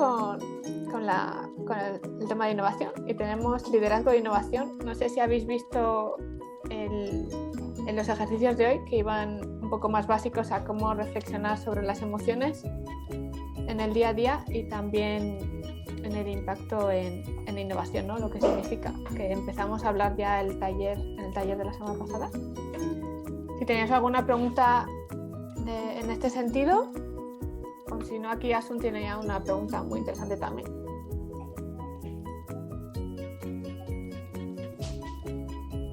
con el tema de innovación y tenemos liderazgo de innovación. No sé si habéis visto en los ejercicios de hoy que iban un poco más básicos a cómo reflexionar sobre las emociones en el día a día y también en el impacto en innovación, ¿no? Lo que significa, que empezamos a hablar ya en el taller de la semana pasada. Si tenéis alguna pregunta en este sentido, o si no, aquí Asun tiene ya una pregunta muy interesante también.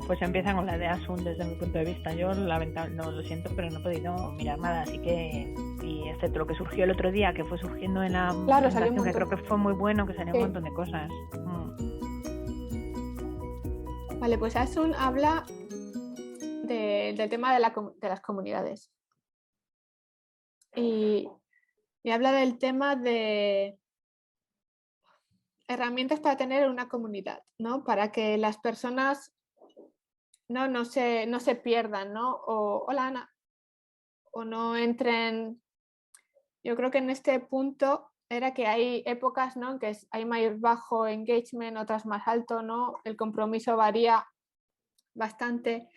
Pues empieza con la de Asun desde mi punto de vista. Yo no lo siento, pero no he podido mirar nada, así que, y excepto lo que surgió el otro día, que fue surgiendo en la presentación, que creo que fue muy bueno, que salió un montón de cosas. Vale, pues Asun habla del tema de las comunidades y habla del tema de herramientas para tener una comunidad, ¿no? Para que las personas no se pierdan, ¿no? Hola Ana, o no entren. Yo creo que en este punto era que hay épocas, ¿no? Que hay más bajo engagement, otras más alto, ¿no? El compromiso varía bastante.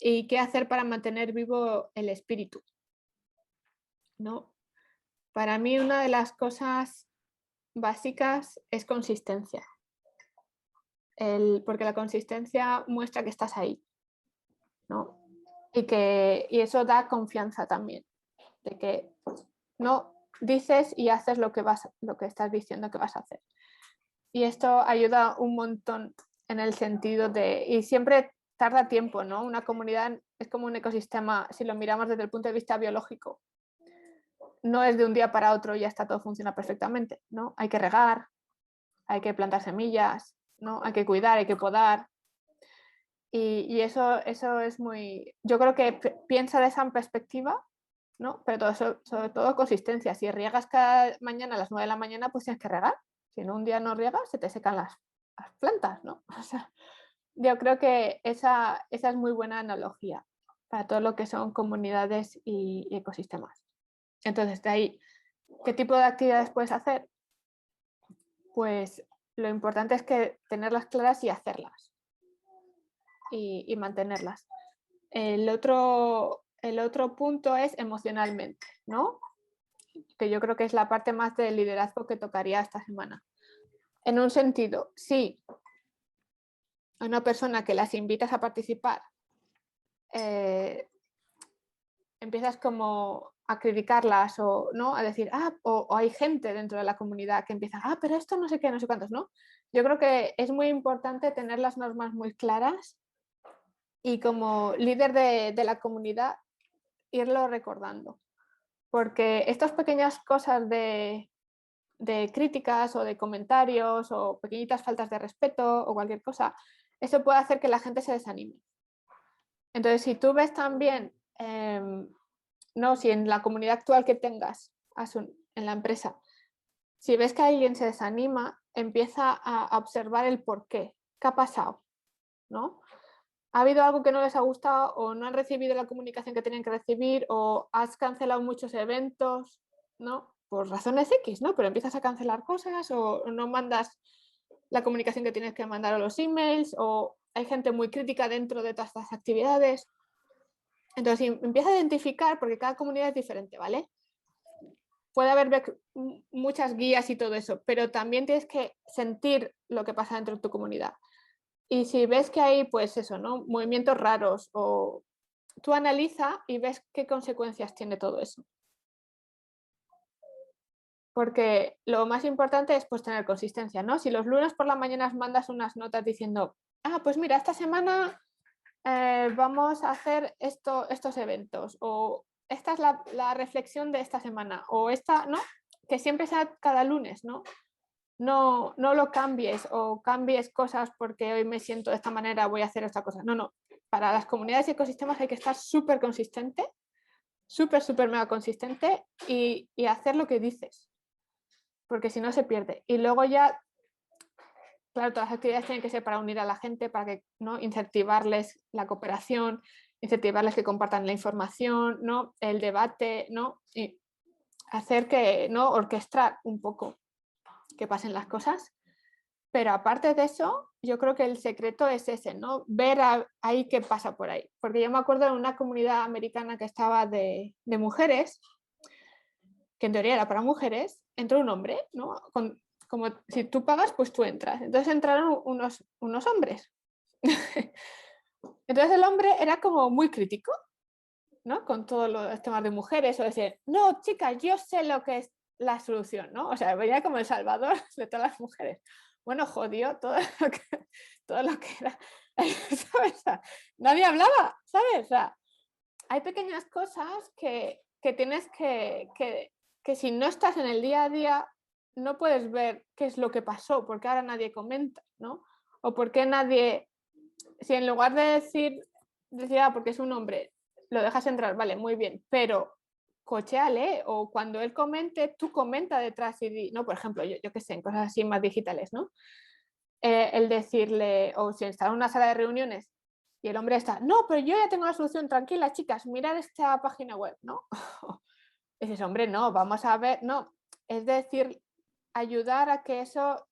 ¿Y qué hacer para mantener vivo el espíritu? ¿No? Para mí una de las cosas básicas es consistencia. Porque la consistencia muestra que estás ahí, ¿no? Y eso da confianza también, de que no dices y haces lo que estás diciendo que vas a hacer. Y esto ayuda un montón en el sentido y siempre tarda tiempo, ¿no? Una comunidad es como un ecosistema, si lo miramos desde el punto de vista biológico. No es de un día para otro y ya está, todo funciona perfectamente, ¿no? Hay que regar, hay que plantar semillas, ¿no? Hay que cuidar, hay que podar. Y eso es muy... Yo creo que piensa de esa perspectiva, ¿no? Pero sobre todo consistencia. Si riegas cada mañana a las 9 de la mañana, pues tienes que regar. Si en un día no riegas, se te secan las plantas, ¿no? O sea, yo creo que esa es muy buena analogía para todo lo que son comunidades y ecosistemas. Entonces, de ahí, ¿qué tipo de actividades puedes hacer? Pues lo importante es que tenerlas claras y hacerlas y mantenerlas. El otro punto es emocionalmente, ¿no? Que yo creo que es la parte más del liderazgo que tocaría esta semana. En un sentido, si a una persona que las invitas a participar empiezas como a criticarlas o no a decir, o hay gente dentro de la comunidad que empieza, pero esto no sé qué, no sé cuántos, ¿no? Yo creo que es muy importante tener las normas muy claras y como líder de la comunidad irlo recordando, porque estas pequeñas cosas de críticas o de comentarios o pequeñitas faltas de respeto o cualquier cosa, eso puede hacer que la gente se desanime. Entonces, si tú ves también, si en la comunidad actual que tengas, en la empresa, si ves que alguien se desanima, empieza a observar el por qué. ¿Qué ha pasado? ¿No? ¿Ha habido algo que no les ha gustado o no han recibido la comunicación que tenían que recibir o has cancelado muchos eventos? ¿No? Por razones X, ¿no? Pero empiezas a cancelar cosas o no mandas la comunicación que tienes que mandar a los emails o hay gente muy crítica dentro de todas estas actividades. Entonces empieza a identificar, porque cada comunidad es diferente, ¿vale? Puede haber muchas guías y todo eso, pero también tienes que sentir lo que pasa dentro de tu comunidad. Y si ves que hay, pues eso, ¿no? Movimientos raros o tú analiza y ves qué consecuencias tiene todo eso. Porque lo más importante es pues tener consistencia, ¿no? Si los lunes por la mañana mandas unas notas diciendo, pues mira, esta semana vamos a hacer estos eventos o esta es la reflexión de esta semana o esta, ¿no? Que siempre sea cada lunes, ¿no? No lo cambies o cambies cosas porque hoy me siento de esta manera, voy a hacer esta cosa. No. Para las comunidades y ecosistemas hay que estar súper consistente, súper mega consistente y hacer lo que dices, porque si no se pierde. Y luego ya, claro, todas las actividades tienen que ser para unir a la gente, para que, ¿no? Incentivarles la cooperación, incentivarles que compartan la información, ¿no? El debate, ¿no? Y hacer que, ¿no? Orquestar un poco que pasen las cosas. Pero aparte de eso, yo creo que el secreto es ese, ¿no? Ver ahí qué pasa por ahí. Porque yo me acuerdo de una comunidad americana que estaba de mujeres, que en teoría era para mujeres, entró un hombre, ¿no? Como si tú pagas, pues tú entras. Entonces entraron unos hombres. Entonces el hombre era como muy crítico, ¿no? Con todos los temas de mujeres, o decir, no, chicas, yo sé lo que es la solución, ¿no? O sea, venía como el salvador de todas las mujeres. Bueno, jodió todo lo que era, ¿sabes? Nadie hablaba, ¿sabes? O sea, hay pequeñas cosas que tienes que si no estás en el día a día, no puedes ver qué es lo que pasó, porque ahora nadie comenta, ¿no? O por qué nadie, si en lugar de decir, porque es un hombre, lo dejas entrar, vale, muy bien, pero cocheale, o cuando él comente, tú comenta detrás y no, por ejemplo, yo qué sé, en cosas así más digitales, ¿no? El decirle, o si está en una sala de reuniones y el hombre está, no, pero yo ya tengo la solución, tranquila, chicas, mirad esta página web, ¿no? Dices, hombre, no, vamos a ver, no, es decir, ayudar a que eso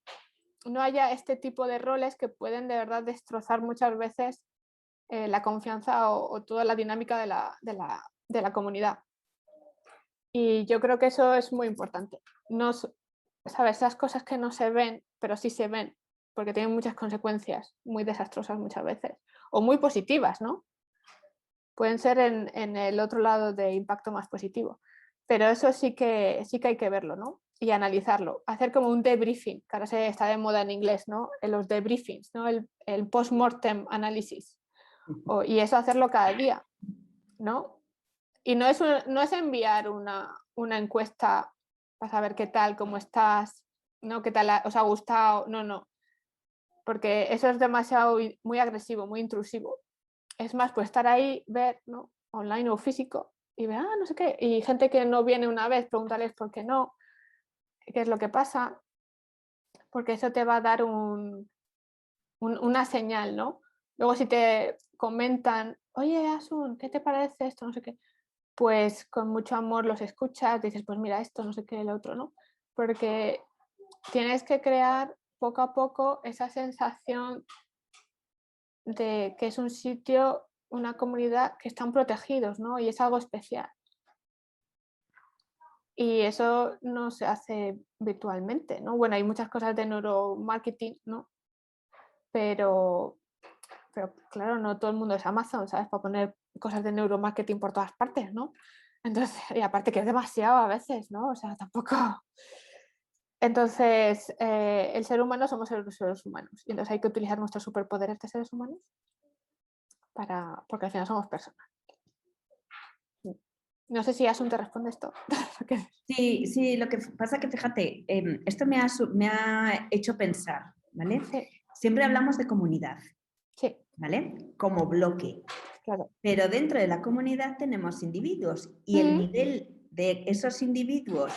no haya este tipo de roles que pueden de verdad destrozar muchas veces la confianza o toda la dinámica de la comunidad. Y yo creo que eso es muy importante. No, ¿sabes? Esas cosas que no se ven, pero sí se ven, porque tienen muchas consecuencias muy desastrosas muchas veces, o muy positivas, ¿no? Pueden ser en el otro lado de impacto más positivo. Pero eso sí que hay que verlo, ¿no? Y analizarlo. Hacer como un debriefing, que ahora se está de moda en inglés, ¿no? En los debriefings, ¿no? El post-mortem análisis. Y eso hacerlo cada día, ¿no? Y no es enviar una encuesta para saber qué tal, cómo estás, ¿no? ¿Qué tal os ha gustado? No. Porque eso es demasiado, muy agresivo, muy intrusivo. Es más, pues estar ahí, ver, ¿no? Online o físico, y ver, no sé qué. Y gente que no viene una vez, preguntarles por qué no, qué es lo que pasa, porque eso te va a dar una señal, ¿no? Luego si te comentan, oye, Asun, ¿qué te parece esto? No sé qué. Pues con mucho amor los escuchas, dices, pues mira esto, no sé qué, el otro, ¿no? Porque tienes que crear poco a poco esa sensación de que es un sitio, una comunidad que están protegidos, ¿no? Y es algo especial. Y eso no se hace virtualmente, ¿no? Bueno, hay muchas cosas de neuromarketing, ¿no? Pero claro, no todo el mundo es Amazon, ¿sabes? Para poner cosas de neuromarketing por todas partes, ¿no? Entonces, y aparte que es demasiado a veces, ¿no? O sea, tampoco... Entonces, el ser humano somos los seres humanos y entonces hay que utilizar nuestros superpoderes de seres humanos porque al final somos personas. No sé si Asun te responde esto. Sí, lo que pasa que fíjate, esto me ha hecho pensar, ¿vale? Sí. Siempre hablamos de comunidad, sí. ¿vale? Como bloque. Claro. Pero dentro de la comunidad tenemos individuos y el nivel de esos individuos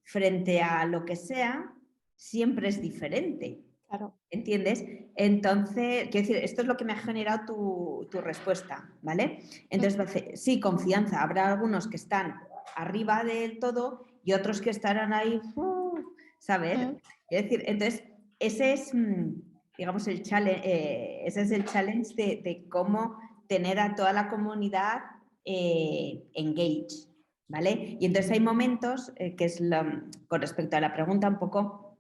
frente a lo que sea siempre es diferente. Claro. ¿Entiendes? Entonces, quiero decir, esto es lo que me ha generado tu respuesta, ¿vale? Entonces, sí, confianza. Habrá algunos que están arriba del todo y otros que estarán ahí, ¿sabes? Es decir, entonces, ese es, digamos, el challenge, ese es el challenge de cómo tener a toda la comunidad engaged, ¿vale? Y entonces hay momentos, que es con respecto a la pregunta un poco,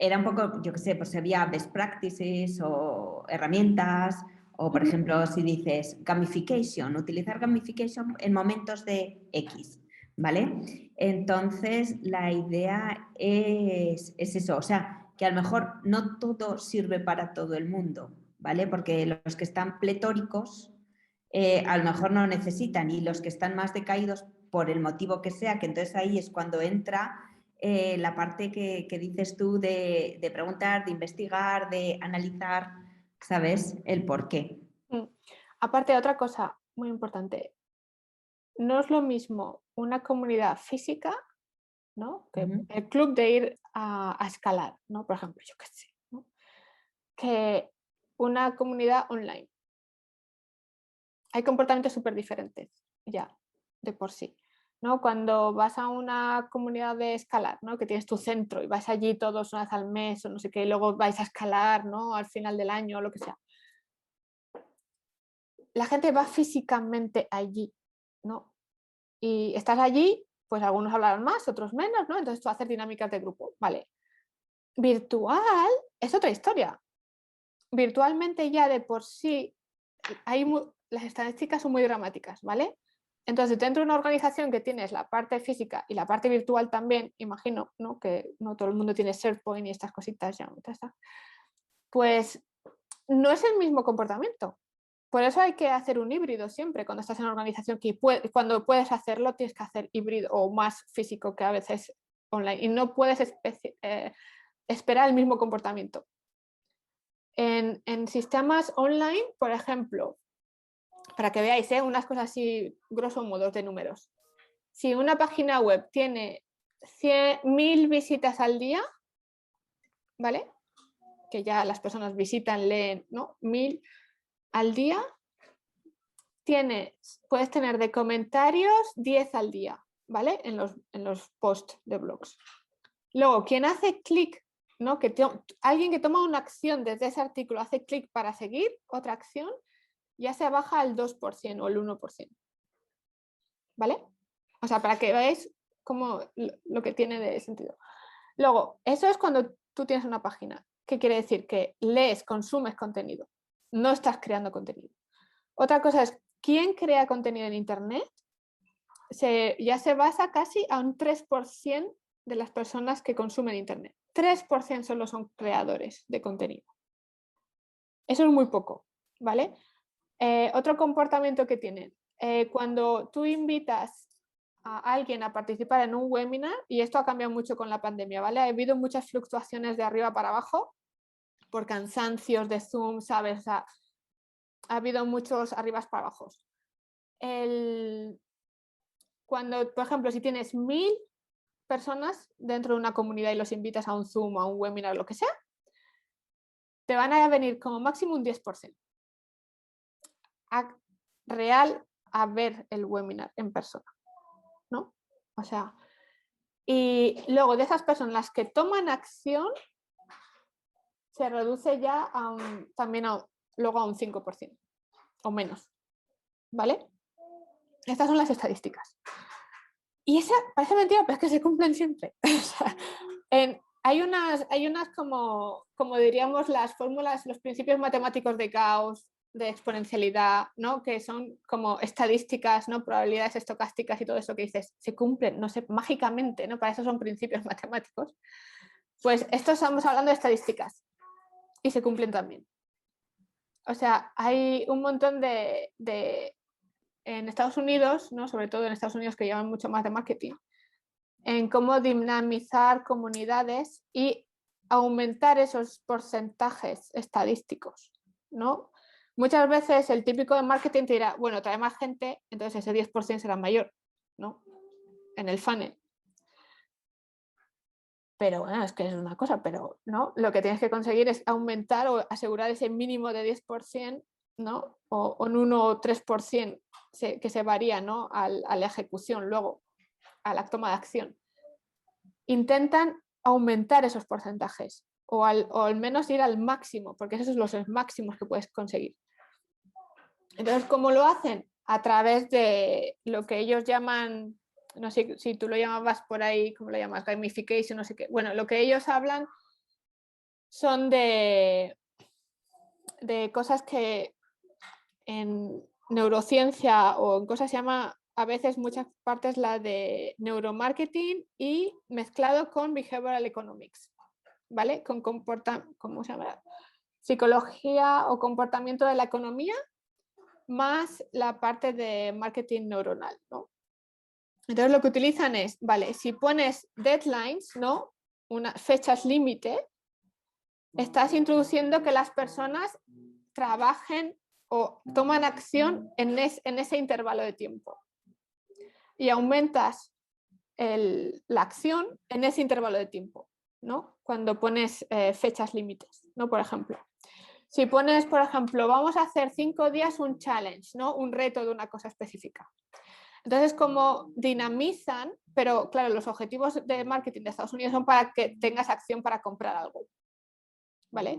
era un poco, yo qué sé, pues había best practices o herramientas, o por ejemplo, si dices gamification, utilizar gamification en momentos de X, ¿vale? Entonces, la idea es eso, o sea, que a lo mejor no todo sirve para todo el mundo, ¿vale? Porque los que están pletóricos a lo mejor no necesitan y los que están más decaídos por el motivo que sea, que entonces ahí es cuando entra la parte que dices tú de preguntar, de investigar, de analizar, ¿sabes? El por qué. Aparte, otra cosa muy importante, no es lo mismo una comunidad física, ¿no? Que el club de ir a escalar, ¿no? Por ejemplo, yo qué sé, ¿no? Que una comunidad online. Hay comportamientos súper diferentes ya, de por sí. ¿no? Cuando vas a una comunidad de escalar, ¿no? Que tienes tu centro y vas allí todos una vez al mes o no sé qué, y luego vais a escalar, ¿no? Al final del año o lo que sea. La gente va físicamente allí, ¿no? Y estás allí, pues algunos hablarán más, otros menos, ¿no? Entonces tú haces dinámicas de grupo, ¿vale? Virtual es otra historia. Virtualmente ya de por sí las estadísticas son muy dramáticas, ¿vale? Entonces, dentro de una organización que tienes la parte física y la parte virtual también, imagino, ¿no? Que no todo el mundo tiene SharePoint y estas cositas ya, pues no es el mismo comportamiento. Por eso hay que hacer un híbrido siempre cuando estás en una organización que cuando puedes hacerlo tienes que hacer híbrido o más físico que a veces online y no puedes esperar el mismo comportamiento. En sistemas online, por ejemplo, para que veáis, unas cosas así, grosso modo, de números. Si una página web tiene 100.000 visitas al día, ¿vale? Que ya las personas visitan, leen, ¿no? 1.000 al día, puedes tener de comentarios 10 al día, ¿vale? En los posts de blogs. Luego, quien hace clic, ¿no? Alguien que toma una acción desde ese artículo, hace clic para seguir otra acción, ya se baja al 2% o el 1%. ¿Vale? O sea, para que veáis cómo lo que tiene de sentido. Luego, eso es cuando tú tienes una página. ¿Qué quiere decir? Que lees, consumes contenido. No estás creando contenido. Otra cosa es, ¿quién crea contenido en Internet? Ya se basa casi a un 3% de las personas que consumen Internet. 3% solo son creadores de contenido. Eso es muy poco, ¿vale? Otro comportamiento que tienen. Cuando tú invitas a alguien a participar en un webinar, y esto ha cambiado mucho con la pandemia, ¿vale? Ha habido muchas fluctuaciones de arriba para abajo por cansancios de Zoom, ¿sabes? O sea, ha habido muchos arribas para abajo. Cuando, por ejemplo, si tienes 1.000 personas dentro de una comunidad y los invitas a un Zoom, a un webinar, lo que sea, te van a venir como máximo un 10% real a ver el webinar en persona, ¿no? O sea, y luego de esas personas las que toman acción se reduce ya luego a un 5% o menos, ¿vale? Estas son las estadísticas. Y esa parece mentira, pero es que se cumplen siempre. O sea, hay unas como diríamos las fórmulas, los principios matemáticos de Gauss, de exponencialidad, ¿no? Que son como estadísticas, ¿no? Probabilidades estocásticas y todo eso que dices, se cumplen, no sé, mágicamente, ¿no? Para eso son principios matemáticos. Pues esto estamos hablando de estadísticas y se cumplen también. O sea, hay un montón en Estados Unidos, ¿no? Sobre todo en Estados Unidos que llevan mucho más de marketing, en cómo dinamizar comunidades y aumentar esos porcentajes estadísticos, ¿no? Muchas veces el típico de marketing te dirá, bueno, trae más gente, entonces ese 10% será mayor, ¿no? En el funnel. Pero bueno, es que es una cosa, pero ¿no? Lo que tienes que conseguir es aumentar o asegurar ese mínimo de 10%, ¿no? O un 1 o 3% que se varía, ¿no? A la ejecución luego, a la toma de acción. Intentan aumentar esos porcentajes o al menos ir al máximo, porque esos son los máximos que puedes conseguir. Entonces, ¿cómo lo hacen? A través de lo que ellos llaman, no sé si tú lo llamabas por ahí, ¿cómo lo llamas? Gamification, no sé qué. Bueno, lo que ellos hablan son de cosas que en neurociencia o en cosas se llama a veces muchas partes la de neuromarketing y mezclado con behavioral economics, ¿vale? Con ¿cómo se llama? Psicología o comportamiento de la economía más la parte de marketing neuronal, ¿no? Entonces lo que utilizan es, vale, si pones deadlines, ¿no? Unas fechas límite, estás introduciendo que las personas trabajen o toman acción en ese intervalo de tiempo. Y aumentas la acción en ese intervalo de tiempo, ¿no? Cuando pones fechas límites, ¿no? Por ejemplo. Si pones, por ejemplo, vamos a hacer 5 días un challenge, ¿no? Un reto de una cosa específica. Entonces, como dinamizan, pero claro, los objetivos de marketing de Estados Unidos son para que tengas acción para comprar algo, ¿vale?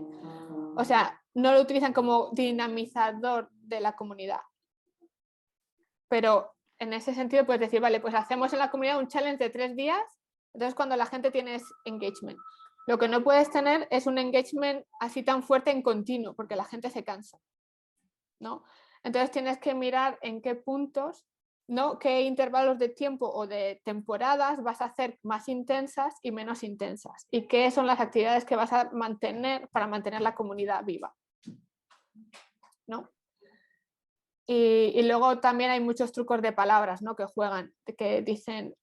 O sea, no lo utilizan como dinamizador de la comunidad. Pero en ese sentido puedes decir, vale, pues hacemos en la comunidad un challenge de 3 días, entonces cuando la gente tiene engagement. Lo que no puedes tener es un engagement así tan fuerte en continuo, porque la gente se cansa, ¿no? Entonces tienes que mirar en qué puntos, ¿no? Qué intervalos de tiempo o de temporadas vas a hacer más intensas y menos intensas. Y qué son las actividades que vas a mantener para mantener la comunidad viva, ¿no? Y luego también hay muchos trucos de palabras, ¿no? Que juegan, que dicen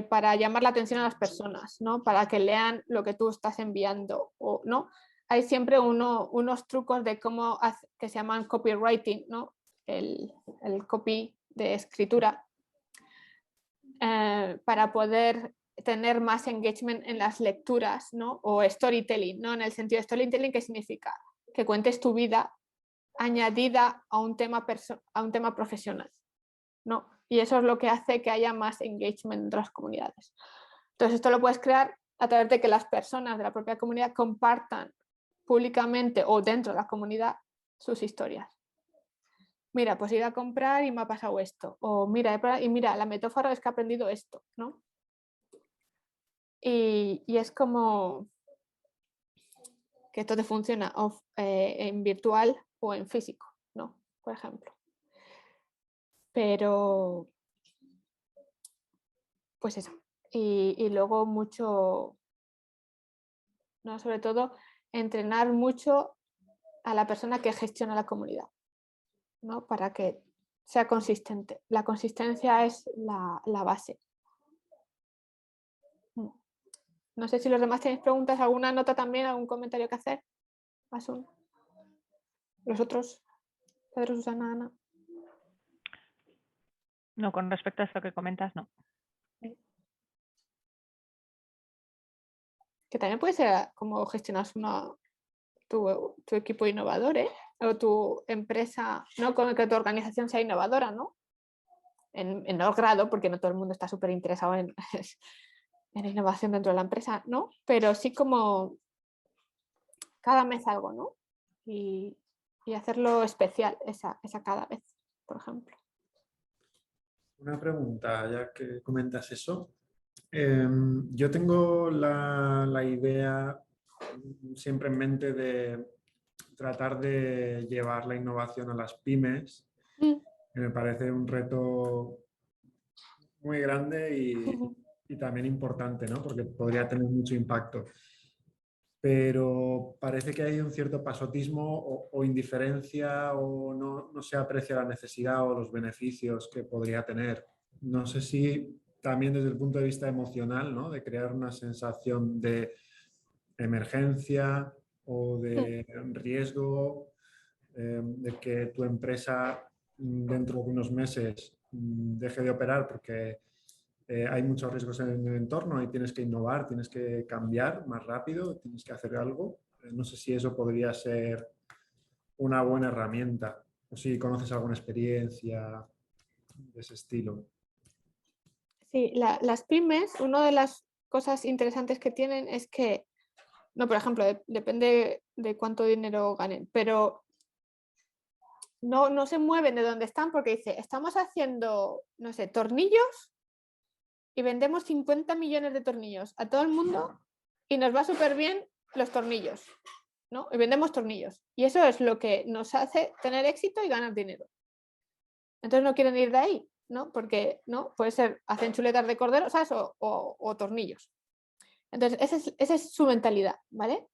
para llamar la atención a las personas, ¿no? Para que lean lo que tú estás enviando, o, ¿no? Hay siempre unos trucos de cómo que se llaman copywriting, ¿no? El copy de escritura, para poder tener más engagement en las lecturas, ¿no? O storytelling, ¿no? En el sentido de storytelling, ¿qué significa? Que cuentes tu vida añadida a un tema profesional, ¿no? Y eso es lo que hace que haya más engagement entre las comunidades. Entonces, esto lo puedes crear a través de que las personas de la propia comunidad compartan públicamente o dentro de la comunidad sus historias. Mira, pues he ido a comprar y me ha pasado esto. O mira, la metáfora es que he aprendido esto, ¿no? Y es como que esto te funciona en virtual o en físico, ¿no? Por ejemplo. Pero, pues eso. Y luego mucho, ¿no? Sobre todo, entrenar mucho a la persona que gestiona la comunidad, ¿no? Para que sea consistente. La consistencia es la base. No sé si los demás tenéis preguntas, alguna nota también, algún comentario que hacer. Asun. Los otros, Pedro, Susana, Ana. No, con respecto a esto que comentas, no. Que también puede ser como gestionas tu equipo innovador, ¿eh? O tu empresa, ¿no? Con que tu organización sea innovadora, ¿no? En menor grado, porque no todo el mundo está súper interesado en innovación dentro de la empresa, ¿no? Pero sí como cada mes algo, ¿no? Y hacerlo especial esa cada vez, por ejemplo. Una pregunta, ya que comentas eso. Yo tengo la idea siempre en mente de tratar de llevar la innovación a las pymes, que me parece un reto muy grande y también importante, ¿no? Porque podría tener mucho impacto. Pero parece que hay un cierto pasotismo o indiferencia o no se aprecia la necesidad o los beneficios que podría tener. No sé si también desde el punto de vista emocional, ¿no? De crear una sensación de emergencia o de riesgo, de que tu empresa dentro de unos meses deje de operar porque hay muchos riesgos en el entorno y tienes que innovar, tienes que cambiar más rápido, tienes que hacer algo. No sé si eso podría ser una buena herramienta o si conoces alguna experiencia de ese estilo. Sí, las pymes, una de las cosas interesantes que tienen es que, no, por ejemplo, depende de cuánto dinero ganen, pero no se mueven de donde están porque dice, estamos haciendo, no sé, tornillos y vendemos 50 millones de tornillos a todo el mundo y nos va súper bien los tornillos, ¿no? Y vendemos tornillos. Y eso es lo que nos hace tener éxito y ganar dinero. Entonces no quieren ir de ahí, ¿no? Porque, ¿no? Puede ser, hacen chuletas de cordero, ¿sabes? O tornillos. Entonces, esa es su mentalidad, ¿vale?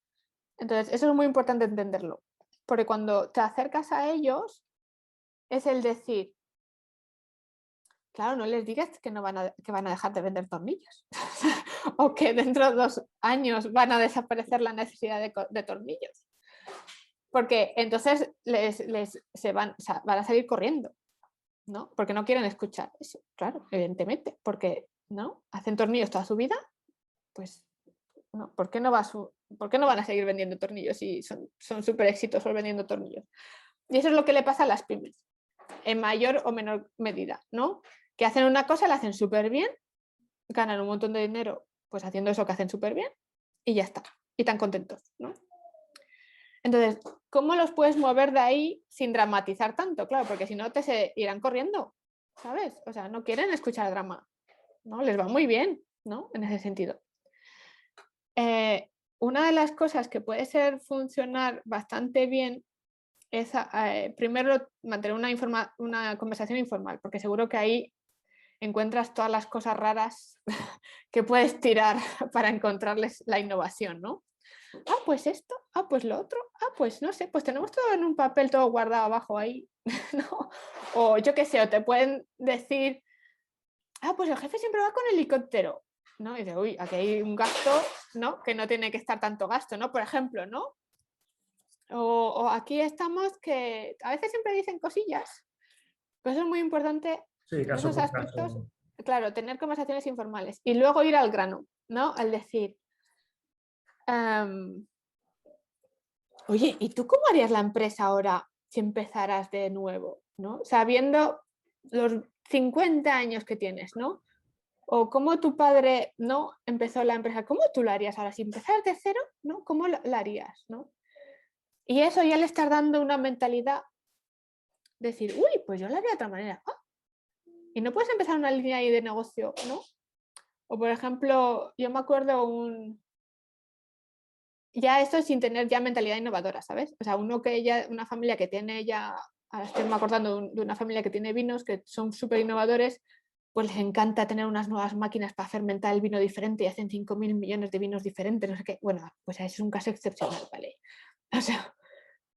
Entonces, eso es muy importante entenderlo. Porque cuando te acercas a ellos, es el decir, claro, no les digas que van a dejar de vender tornillos. O que dentro de 2 años van a desaparecer la necesidad de tornillos. Porque entonces van a salir corriendo, ¿no? Porque no quieren escuchar eso, claro, evidentemente. Porque, ¿no? Hacen tornillos toda su vida, pues, ¿no? ¿Por qué no van a seguir vendiendo tornillos si son súper exitosos vendiendo tornillos? Y eso es lo que le pasa a las pymes, en mayor o menor medida, ¿no? que hacen una cosa, la hacen súper bien, ganan un montón de dinero pues haciendo eso que hacen súper bien y ya está, y tan contentos, ¿no? Entonces, ¿cómo los puedes mover de ahí sin dramatizar tanto? Claro, porque si no te se irán corriendo, ¿sabes? O sea, no quieren escuchar drama, ¿no? Les va muy bien, ¿no? En ese sentido. Una de las cosas que puede funcionar bastante bien es primero mantener una conversación informal, porque seguro que ahí encuentras todas las cosas raras que puedes tirar para encontrarles la innovación, ¿no? Ah, pues esto, ah, pues lo otro, ah, pues no sé, pues tenemos todo en un papel todo guardado abajo ahí, ¿no? O yo qué sé, o te pueden decir, ah, pues el jefe siempre va con helicóptero, ¿no? Y dices, uy, aquí hay un gasto, ¿no? Que no tiene que estar tanto gasto, ¿no? Por ejemplo, ¿no? O aquí estamos que a veces siempre dicen cosillas. Pues eso es muy importante en esos aspectos. Claro, tener conversaciones informales y luego ir al grano, ¿no? Al decir, oye, ¿y tú cómo harías la empresa ahora si empezaras de nuevo, ¿no? Sabiendo los 50 años que tienes, ¿no? O cómo tu padre, ¿no? Empezó la empresa, ¿cómo tú la harías ahora? Si empezaras de cero, ¿no? ¿Cómo la harías, ¿no? Y eso ya le estás dando una mentalidad, decir, uy, pues yo la haría de otra manera. Ah, y no puedes empezar una línea ahí de negocio, ¿no? O por ejemplo, yo me acuerdo ya esto sin tener ya mentalidad innovadora, ¿sabes? O sea, una familia que tiene ya, ahora estoy me acordando de una familia que tiene vinos que son súper innovadores, pues les encanta tener unas nuevas máquinas para fermentar el vino diferente y hacen 5.000 millones de vinos diferentes, no sé qué. Bueno, pues ese es un caso excepcional, ¿vale? O sea,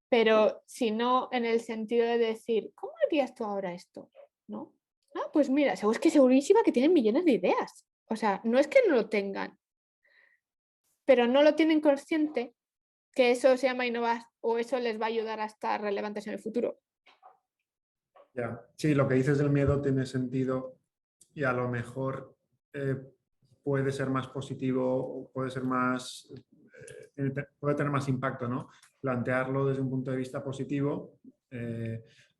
pero si no en el sentido de decir, ¿cómo harías tú ahora esto? ¿No? Ah, pues mira, es que segurísima que tienen millones de ideas. O sea, no es que no lo tengan, pero no lo tienen consciente que eso se llama innovar o eso les va a ayudar a estar relevantes en el futuro. Ya. Sí, lo que dices del miedo tiene sentido y a lo mejor puede ser más positivo, puede ser más, puede tener más impacto, ¿no? Plantearlo desde un punto de vista positivo,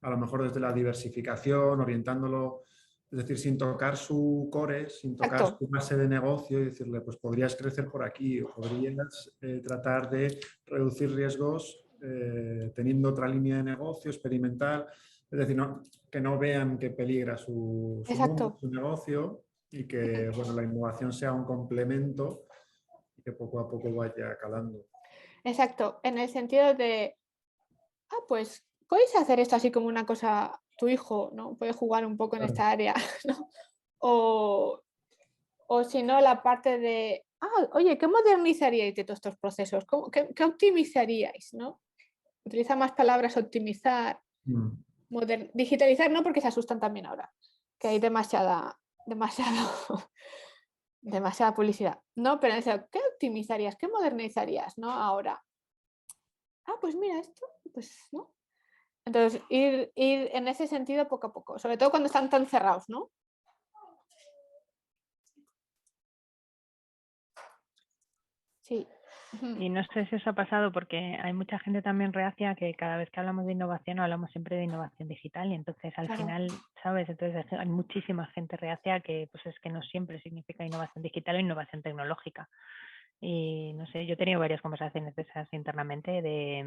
a lo mejor desde la diversificación, orientándolo, es decir, sin tocar su core, sin tocar Exacto. su base de negocio y decirle, pues podrías crecer por aquí o podrías tratar de reducir riesgos teniendo otra línea de negocio, experimental. Es decir, que no vean que peligra su mundo, su negocio y que bueno, la innovación sea un complemento y que poco a poco vaya calando. Exacto, en el sentido de, pues podéis hacer esto así como una cosa, tu hijo, ¿no? Puede jugar un poco en esta área, ¿no? O si no, la parte de, oye, ¿qué modernizaríais de todos estos procesos? ¿Qué optimizaríais, ¿no? Utiliza más palabras, optimizar, digitalizar, no, porque se asustan también ahora, que hay demasiada publicidad, ¿no? Pero eso, ¿qué optimizarías? ¿Qué modernizarías, ¿no? Ahora. Pues mira esto, pues, ¿no? Entonces, ir en ese sentido poco a poco, sobre todo cuando están tan cerrados, ¿no? Sí. Y no sé si os ha pasado porque hay mucha gente también reacia que cada vez que hablamos de innovación hablamos siempre de innovación digital y entonces al final, ¿sabes? Entonces hay muchísima gente reacia que pues es que no siempre significa innovación digital o innovación tecnológica. Y no sé, yo he tenido varias conversaciones de esas internamente de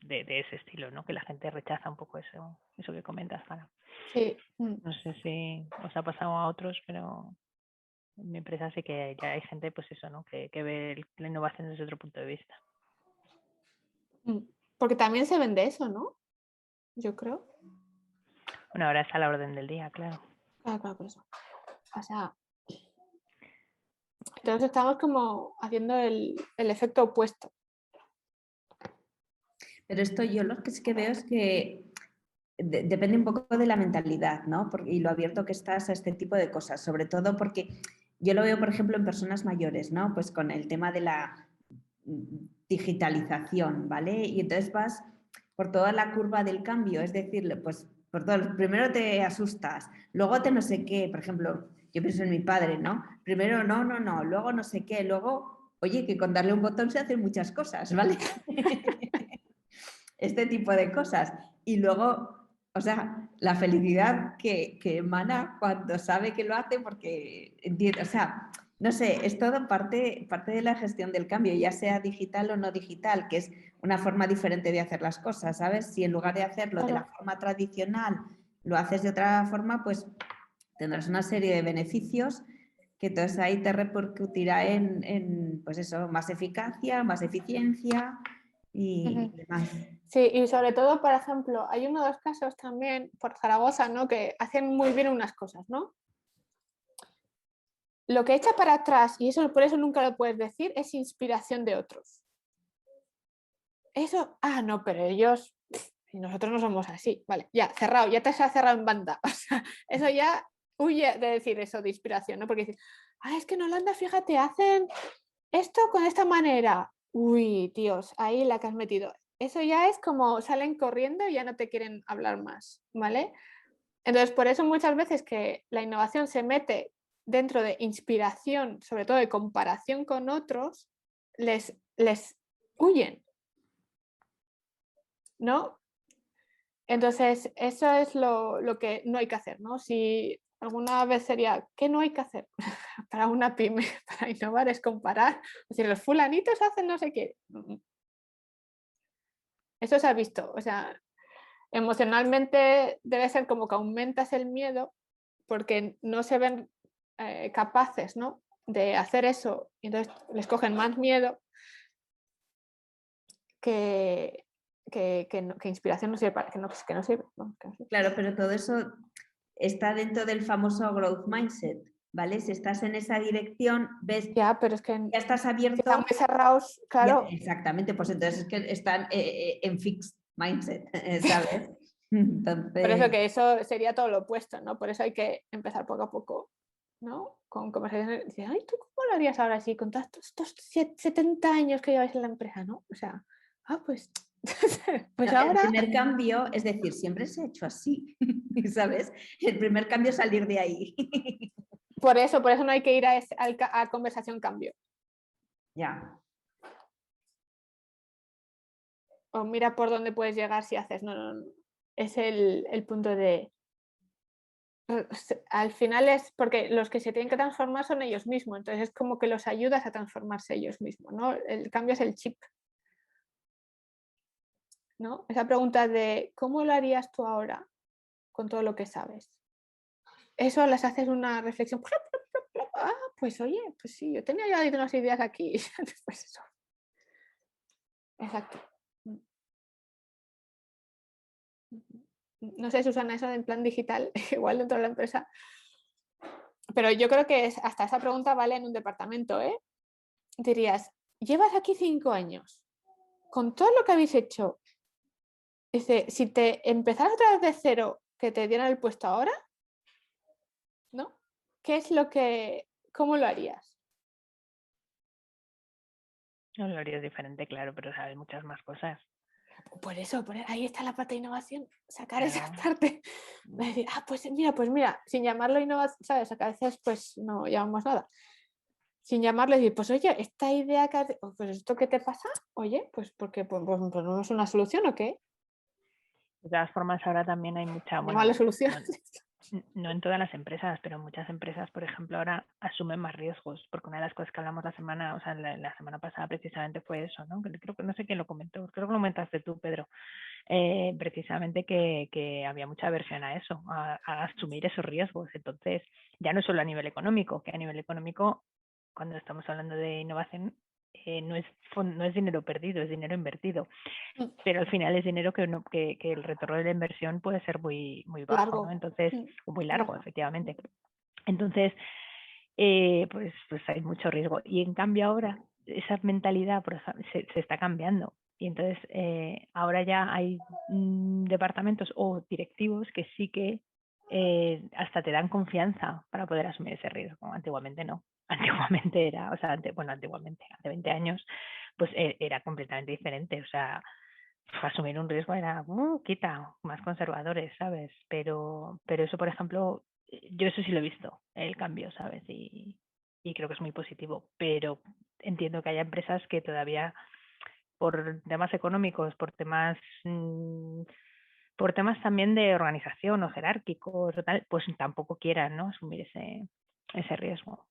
ese estilo, ¿no? Que la gente rechaza un poco eso que comentas, Sara. Sí. No sé si os ha pasado a otros, pero en mi empresa sí que ya hay gente, pues eso, ¿no? Que ve la innovación desde otro punto de vista. Porque también se vende eso, ¿no? Yo creo. Bueno, ahora es a la orden del día, claro. Claro, por eso. O sea, entonces estamos como haciendo el efecto opuesto. Pero esto yo lo que sí que veo es que depende un poco de la mentalidad, ¿no? Y lo abierto que estás a este tipo de cosas, sobre todo porque yo lo veo, por ejemplo, en personas mayores, ¿no? Pues con el tema de la digitalización, ¿vale? Y entonces vas por toda la curva del cambio, es decir, pues por todo, primero te asustas, luego te no sé qué, por ejemplo, yo pienso en mi padre, ¿no? Primero no, luego no sé qué, luego, oye, que con darle un botón se hacen muchas cosas, ¿vale? Este tipo de cosas. Y luego, O sea, la felicidad que emana cuando sabe que lo hace porque entiende, o sea, no sé, es todo parte de la gestión del cambio, ya sea digital o no digital, que es una forma diferente de hacer las cosas, ¿sabes? Si en lugar de hacerlo de la forma tradicional lo haces de otra forma, pues tendrás una serie de beneficios que entonces ahí te repercutirá en pues eso, más eficacia, más eficiencia y demás. Sí, y sobre todo, por ejemplo, hay uno de los casos también por Zaragoza, ¿no? Que hacen muy bien unas cosas, ¿no? Lo que echa para atrás, y eso por eso nunca lo puedes decir, es inspiración de otros. Eso, no, pero ellos, nosotros no somos así, vale, ya, cerrado, ya te has cerrado en banda. O sea, eso ya huye de decir eso de inspiración, ¿no? Porque dices, es que en Holanda, fíjate, hacen esto con esta manera. Uy, Dios, ahí la que has metido. Eso ya es como salen corriendo y ya no te quieren hablar más, ¿vale? Entonces, por eso muchas veces que la innovación se mete dentro de inspiración, sobre todo de comparación con otros, les huyen, ¿no? Entonces, eso es lo que no hay que hacer, ¿no? Si alguna vez sería, ¿qué no hay que hacer para una pyme, para innovar? Es comparar. Es decir, los fulanitos hacen no sé qué. Eso se ha visto. O sea, emocionalmente debe ser como que aumentas el miedo porque no se ven capaces, ¿no? De hacer eso. Y entonces les cogen más miedo que inspiración no sirve para que no sirve. Claro, pero todo eso está dentro del famoso growth mindset, ¿vale? Si estás en esa dirección, ves, ya, pero es que ya estás abierto. Si están muy cerrados, claro. Ya, exactamente, pues entonces es que están en fixed mindset, ¿sabes? Entonces... Por eso que eso sería todo lo opuesto, ¿no? Por eso hay que empezar poco a poco, ¿no? Con conversaciones. Dices, ay, ¿tú cómo lo harías ahora así? Con todos estos 70 años que lleváis en la empresa, ¿no? O sea, pues no, ahora... El primer cambio, es decir, siempre se ha hecho así, ¿sabes? El primer cambio es salir de ahí. Por eso no hay que ir a conversación cambio. Ya. O mira por dónde puedes llegar si haces. No. Es el punto de... Al final es porque los que se tienen que transformar son ellos mismos, entonces es como que los ayudas a transformarse ellos mismos, ¿no? El cambio es el chip, ¿no? Esa pregunta de ¿cómo lo harías tú ahora con todo lo que sabes? Eso les haces una reflexión. Pues oye, pues sí, yo tenía ya unas ideas aquí. Pues eso. Exacto. No sé, Susana, eso en plan digital, igual dentro de la empresa. Pero yo creo que hasta esa pregunta vale en un departamento, ¿eh? Dirías, llevas aquí 5 años, con todo lo que habéis hecho, dice, si te empezaras otra vez de cero, que te dieran el puesto ahora, ¿no? ¿Qué es cómo lo harías? No lo harías diferente, claro, pero sabes muchas más cosas. Por eso, ahí está la parte de innovación, sacar esa parte. Decir, pues mira, sin llamarlo innovación, ¿sabes? A veces pues no llamamos nada. Sin llamarlo y decir, pues oye, esta idea que pues esto que te pasa, oye, pues porque pues no es una solución o qué. De todas formas, ahora también hay mucha... Bueno, solución. No en todas las empresas, pero muchas empresas, por ejemplo, ahora asumen más riesgos, porque una de las cosas que hablamos la semana pasada precisamente fue eso, ¿no? Creo que no sé quién lo comentó, creo que lo comentaste tú, Pedro, precisamente que había mucha aversión a eso, a asumir esos riesgos. Entonces, ya no solo a nivel económico, que a nivel económico, cuando estamos hablando de innovación, no es dinero perdido, es dinero invertido, pero al final es dinero que el retorno de la inversión puede ser muy, muy bajo, Largo. ¿no? Entonces, muy largo, efectivamente. Entonces, pues hay mucho riesgo. Y en cambio ahora, esa mentalidad se está cambiando. Y entonces ahora ya hay departamentos o directivos que sí que hasta te dan confianza para poder asumir ese riesgo. Antiguamente no. Antiguamente era, antiguamente, hace 20 años, pues era completamente diferente. O sea, asumir un riesgo era, más conservadores, ¿sabes? Pero eso, por ejemplo, yo eso sí lo he visto, el cambio, ¿sabes? Y creo que es muy positivo, pero entiendo que haya empresas que todavía, por temas económicos, por temas por temas también de organización o jerárquicos o tal, pues tampoco quieran, ¿no?, asumir ese riesgo.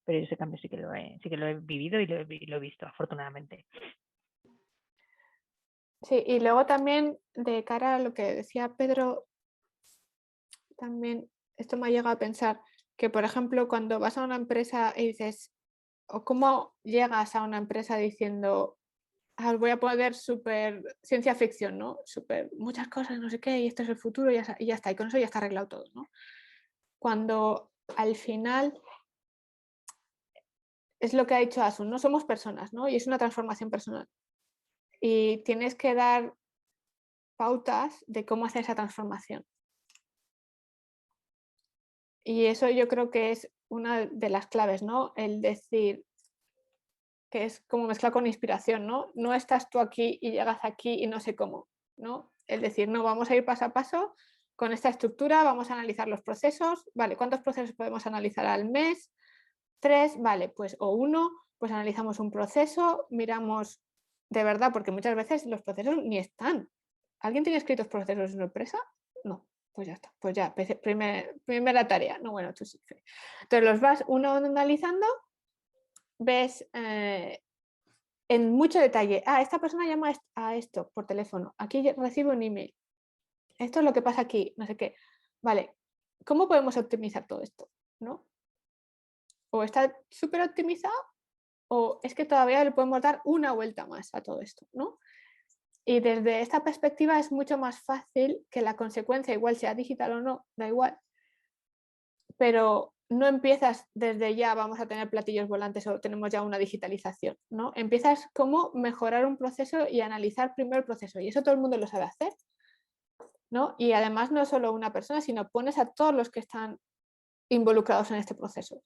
Pero ese cambio sí que lo he vivido y lo he visto, afortunadamente. Sí, y luego también de cara a lo que decía Pedro, también esto me ha llegado a pensar que, por ejemplo, cuando vas a una empresa y dices, o cómo llegas a una empresa diciendo, os voy a poner súper ciencia ficción, ¿no? Súper muchas cosas, no sé qué, y esto es el futuro y ya está, y con eso ya está arreglado todo, ¿no? Cuando al final es lo que ha dicho Asun, no somos personas, ¿no? Y es una transformación personal. Y tienes que dar pautas de cómo hacer esa transformación. Y eso yo creo que es una de las claves, ¿no? El decir, que es como mezclar con inspiración, ¿no? No estás tú aquí y llegas aquí y no sé cómo, ¿no? El decir, no, vamos a ir paso a paso con esta estructura, vamos a analizar los procesos, vale, ¿cuántos procesos podemos analizar al mes? 3, vale, pues o 1, pues analizamos un proceso, miramos de verdad, porque muchas veces los procesos ni están. ¿Alguien tiene escritos procesos en su empresa? No, pues ya está, pues ya, primera tarea, no, bueno, tú sí. Entonces los vas uno analizando, ves en mucho detalle, esta persona llama a esto por teléfono, aquí recibe un email, esto es lo que pasa aquí, no sé qué. Vale, ¿cómo podemos optimizar todo esto? ¿No? O está súper optimizado o es que todavía le podemos dar una vuelta más a todo esto, ¿no? Y desde esta perspectiva es mucho más fácil que la consecuencia, igual sea digital o no, da igual, pero no empiezas desde ya vamos a tener platillos volantes o tenemos ya una digitalización, ¿no? Empiezas como mejorar un proceso y analizar primero el proceso y eso todo el mundo lo sabe hacer, ¿no? Y además no solo una persona, sino pones a todos los que están involucrados en este proceso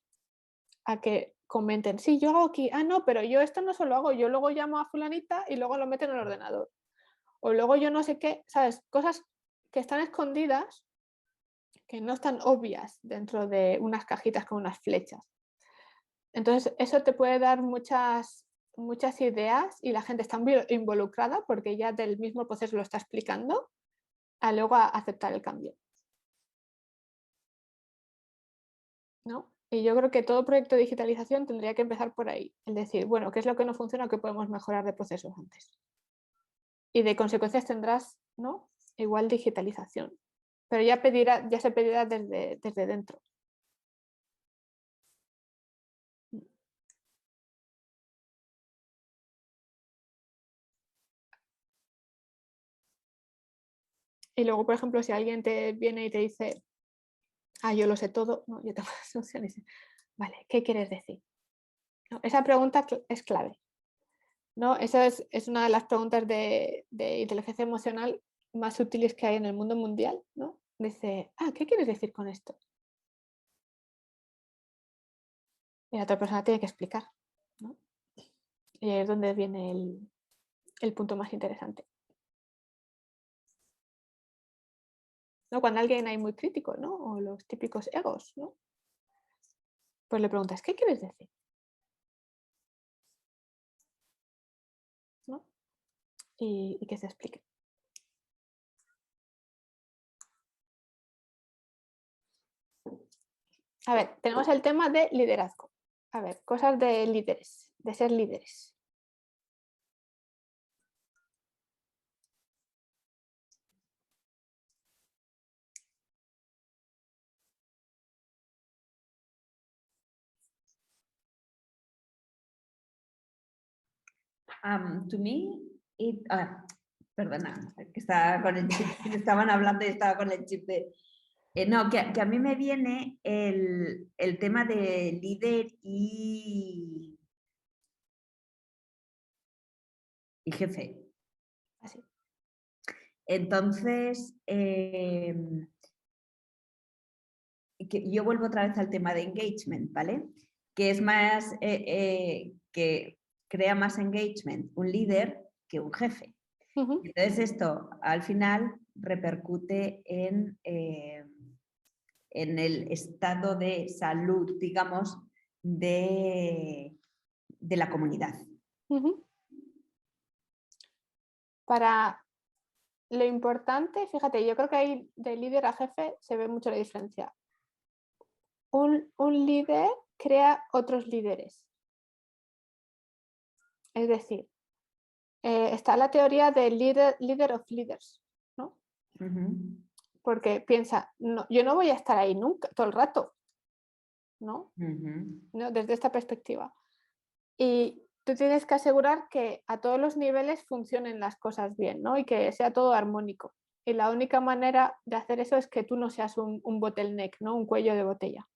a que comenten, sí, yo hago aquí, no, pero yo esto no solo hago, yo luego llamo a fulanita y luego lo meto en el ordenador. O luego yo no sé qué, ¿sabes? Cosas que están escondidas, que no están obvias dentro de unas cajitas con unas flechas. Entonces, eso te puede dar muchas ideas y la gente está involucrada porque ya del mismo proceso lo está explicando, a luego a aceptar el cambio, ¿no? Y yo creo que todo proyecto de digitalización tendría que empezar por ahí, el decir, bueno, ¿qué es lo que no funciona o qué podemos mejorar de procesos antes? Y de consecuencias tendrás, ¿no? Igual digitalización, pero ya se pedirá desde dentro. Y luego, por ejemplo, si alguien te viene y te dice, yo lo sé todo, no, yo tengo la solución, y dice, vale, ¿qué quieres decir? ¿No? Esa pregunta es clave, ¿no? Esa es una de las preguntas de inteligencia emocional más útiles que hay en el mundo mundial, ¿no? Dice, ¿qué quieres decir con esto? Y la otra persona tiene que explicar, ¿no? Y ahí es donde viene el punto más interesante. ¿No? Cuando alguien hay muy crítico, ¿no? O los típicos egos, ¿no? Pues le preguntas, ¿qué quieres decir? ¿No? Y que se explique. A ver, tenemos el tema de liderazgo. A ver, cosas de líderes, de ser líderes. To me, perdona, que estaba con el chip, estaban hablando y estaba con el chip de... no, que a mí me viene el tema de líder y jefe. Así. Entonces, yo vuelvo otra vez al tema de engagement, ¿vale? Que es más, que crea más engagement un líder que un jefe. Entonces esto al final repercute en el estado de salud, digamos, de la comunidad. Para lo importante, fíjate, yo creo que ahí de líder a jefe se ve mucho la diferencia. Un líder crea otros líderes. Es decir, está la teoría del leader of leaders, ¿no? Porque piensa, no, yo no voy a estar ahí nunca, todo el rato, ¿no? ¿No? Desde esta perspectiva. Y tú tienes que asegurar que a todos los niveles funcionen las cosas bien, ¿no? Y que sea todo armónico. Y la única manera de hacer eso es que tú no seas un bottleneck, ¿no? Un cuello de botella.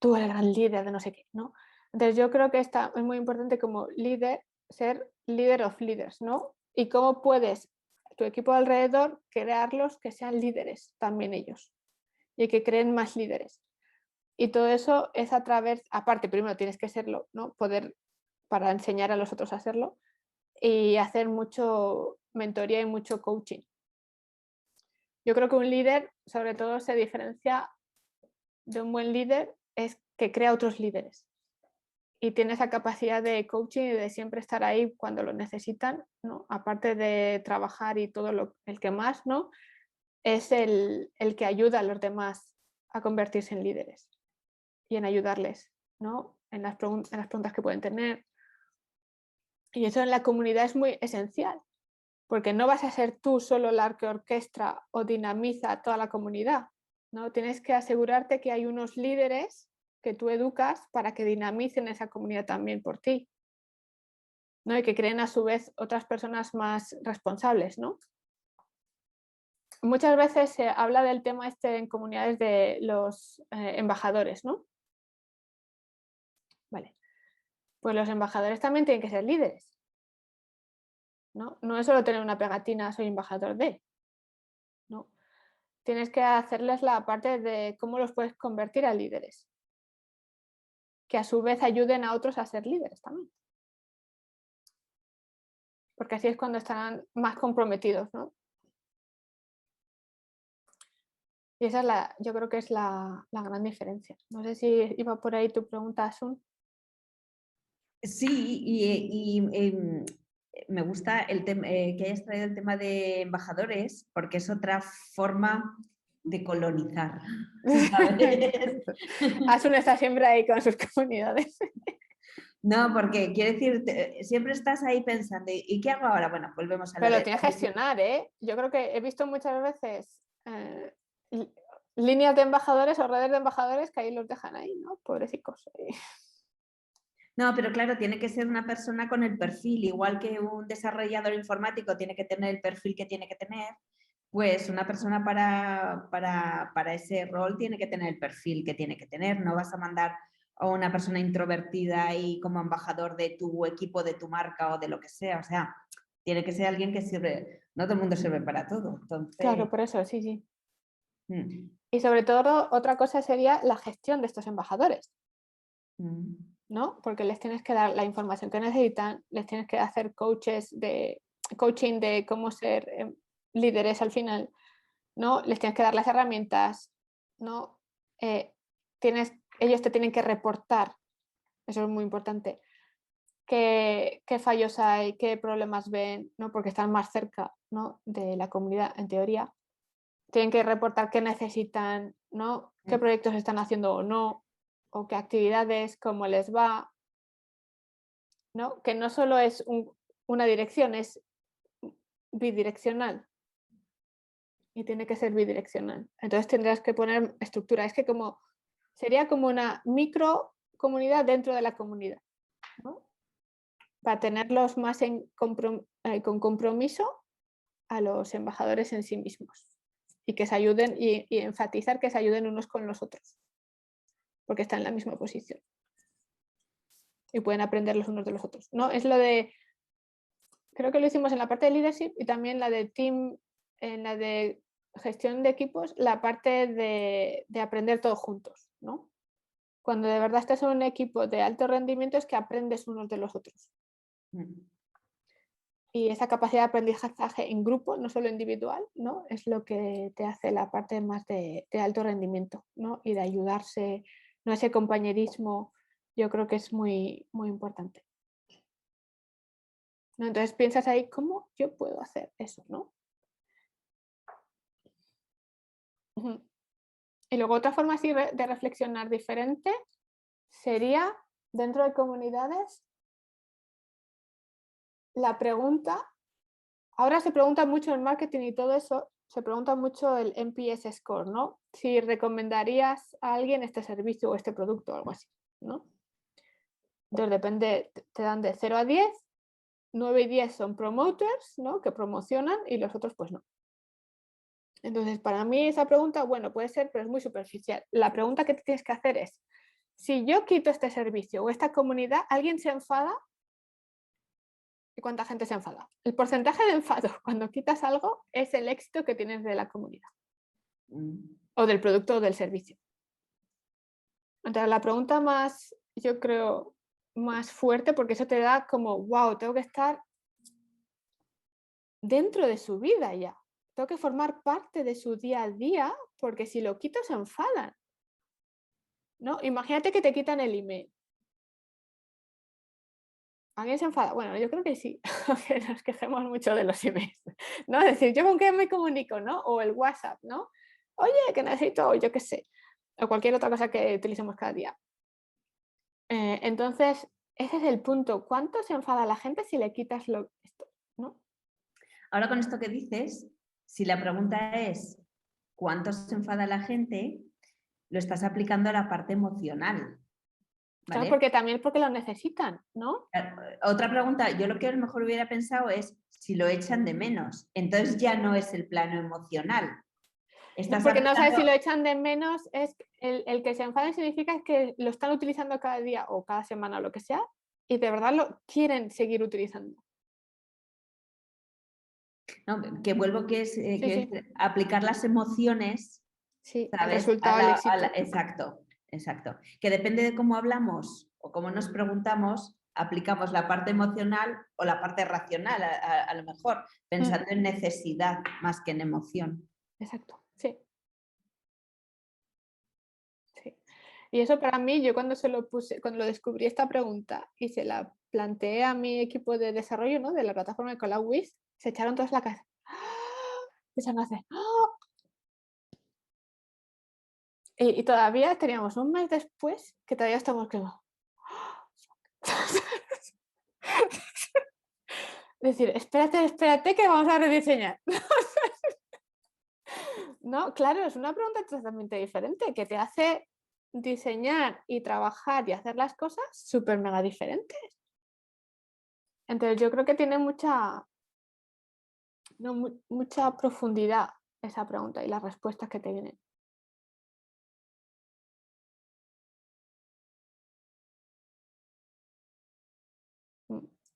Tú eres el gran líder de no sé qué, ¿no? Entonces yo creo que es muy importante como líder ser leader of leaders, ¿no? Y cómo puedes tu equipo alrededor crearlos que sean líderes también ellos y que creen más líderes. Y todo eso es a través, aparte, primero tienes que serlo, ¿no? Poder para enseñar a los otros a hacerlo y hacer mucho mentoría y mucho coaching. Yo creo que un líder, sobre todo, se diferencia de un buen líder, es que crea otros líderes y tiene esa capacidad de coaching y de siempre estar ahí cuando lo necesitan, ¿no? Aparte de trabajar y todo el que más, ¿no? Es el que ayuda a los demás a convertirse en líderes y en ayudarles, ¿no? En las preguntas que pueden tener. Y eso en la comunidad es muy esencial, porque no vas a ser tú solo la que orquestra o dinamiza toda la comunidad, ¿no? Tienes que asegurarte que hay unos líderes que tú educas para que dinamicen esa comunidad también por ti, ¿no? Y que creen a su vez otras personas más responsables, ¿no? Muchas veces se habla del tema este en comunidades de los embajadores, ¿no? Vale. Pues los embajadores también tienen que ser líderes, ¿no? No es solo tener una pegatina, soy embajador de, ¿no? Tienes que hacerles la parte de cómo los puedes convertir a líderes, que a su vez ayuden a otros a ser líderes también. Porque así es cuando estarán más comprometidos, ¿no? Y esa es yo creo que es la gran diferencia. No sé si iba por ahí tu pregunta, Asun. Sí, me gusta que hayas traído el tema de embajadores, porque es otra forma de colonizar. ¿Sabes? Asun está siempre ahí con sus comunidades. No, porque quiero decir, siempre estás ahí pensando, ¿y qué hago ahora? Bueno, volvemos a Pero lo tienes que gestionar, ¿eh? Yo creo que he visto muchas veces líneas de embajadores o redes de embajadores que ahí los dejan ahí, ¿no? Pobrecitos. No, pero claro, tiene que ser una persona con el perfil, igual que un desarrollador informático tiene que tener el perfil que tiene que tener, pues una persona para ese rol tiene que tener el perfil que tiene que tener. No vas a mandar a una persona introvertida y como embajador de tu equipo, de tu marca o de lo que sea. O sea, tiene que ser alguien que sirve. No todo el mundo sirve para todo. Entonces... Claro, por eso, sí, sí. Y sobre todo, otra cosa sería la gestión de estos embajadores, ¿no? Porque les tienes que dar la información que necesitan, les tienes que hacer coaching de cómo ser líderes al final, ¿no? Les tienes que dar las herramientas, ¿no? Ellos te tienen que reportar, eso es muy importante, qué fallos hay, qué problemas ven, ¿no? Porque están más cerca, ¿no? de la comunidad, en teoría. Tienen que reportar qué necesitan, ¿no? Qué proyectos están haciendo o no, o qué actividades, cómo les va, ¿no? Que no solo es una dirección, es bidireccional. Y tiene que ser bidireccional. Entonces tendrás que poner estructura. Es que sería como una micro comunidad dentro de la comunidad, ¿no? Para tenerlos más con compromiso a los embajadores en sí mismos. Y que se ayuden y enfatizar que se ayuden unos con los otros, porque están en la misma posición y pueden aprender los unos de los otros, ¿no? Es lo de, creo que lo hicimos en la parte de leadership y también la de team, en la de gestión de equipos, la parte de aprender todos juntos, ¿no? Cuando de verdad estás en un equipo de alto rendimiento es que aprendes unos de los otros. Y esa capacidad de aprendizaje en grupo, no solo individual, ¿no? Es lo que te hace la parte más de alto rendimiento, ¿no? Y de ayudarse, ¿no? Ese compañerismo, yo creo que es muy, muy importante. ¿no? Entonces piensas ahí, ¿cómo yo puedo hacer eso, ¿no? Y luego otra forma así de reflexionar diferente sería, dentro de comunidades, la pregunta, ahora se pregunta mucho en marketing y todo eso, se pregunta mucho el NPS score, ¿no? Si recomendarías a alguien este servicio o este producto o algo así, ¿no? Entonces depende, te dan de 0 a 10, 9 y 10 son promoters, ¿no? Que promocionan y los otros pues no. Entonces para mí esa pregunta, bueno, puede ser, pero es muy superficial. La pregunta que te tienes que hacer es, si yo quito este servicio o esta comunidad, ¿alguien se enfada? ¿Y cuánta gente se enfada? El porcentaje de enfado cuando quitas algo es el éxito que tienes de la comunidad o del producto o del servicio. Entonces la pregunta más, yo creo, más fuerte, porque eso te da como, wow, tengo que estar dentro de su vida ya. Tengo que formar parte de su día a día, porque si lo quito se enfadan, ¿no? Imagínate que te quitan el email. ¿Alguien se enfada? Bueno, yo creo que sí, aunque nos quejemos mucho de los emails, ¿no? Es decir, ¿yo con qué me comunico, no? O el WhatsApp, ¿no? Oye, que necesito, yo qué sé, o cualquier otra cosa que utilicemos cada día. Entonces, ese es el punto. ¿Cuánto se enfada la gente si le quitas esto, ¿no? Ahora con esto que dices, si la pregunta es ¿cuánto se enfada la gente? Lo estás aplicando a la parte emocional. ¿Vale? Claro, porque también porque lo necesitan, ¿no? Otra pregunta, yo lo que a lo mejor hubiera pensado es si lo echan de menos, entonces ya no es el plano emocional. No, porque no sabes si lo echan de menos, es el que se enfaden significa que lo están utilizando cada día o cada semana o lo que sea y de verdad lo quieren seguir utilizando. No, que vuelvo que es, Sí. es aplicar las emociones. Sí, ¿sabes? el resultado, el Exacto. éxito. Que depende de cómo hablamos o cómo nos preguntamos, aplicamos la parte emocional o la parte racional, a lo mejor, pensando en necesidad más que en emoción. Exacto, sí. Sí. Y eso para mí, yo cuando cuando descubrí esta pregunta y se la planteé a mi equipo de desarrollo, ¿no? De la plataforma de CollabWiz, se echaron todas la cabeza. Empezaron a hacer. Y todavía teníamos un mes después que todavía estamos como. Es decir, espérate que vamos a rediseñar. No, claro, es una pregunta totalmente diferente que te hace diseñar y trabajar y hacer las cosas súper mega diferentes. Entonces yo creo que tiene mucha profundidad esa pregunta y las respuestas que te vienen.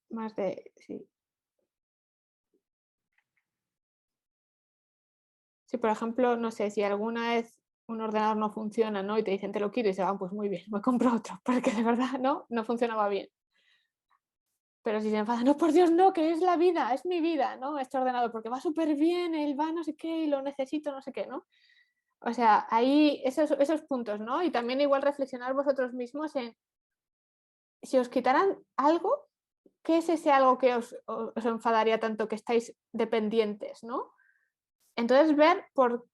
Más de, sí. Si por ejemplo, no sé, si alguna vez un ordenador no funciona, ¿no? Y te dicen te lo quiero y se van, pues muy bien, me compro otro, porque de verdad no funcionaba bien. Pero si se enfada, no, por Dios, no, que es la vida, es mi vida, ¿no? Este ordenador, porque va súper bien, él va no sé qué y lo necesito, no sé qué, ¿no? O sea, ahí esos puntos, ¿no? Y también igual reflexionar vosotros mismos en si os quitaran algo, ¿qué es ese algo que os enfadaría tanto que estáis dependientes, ¿no? Entonces ver por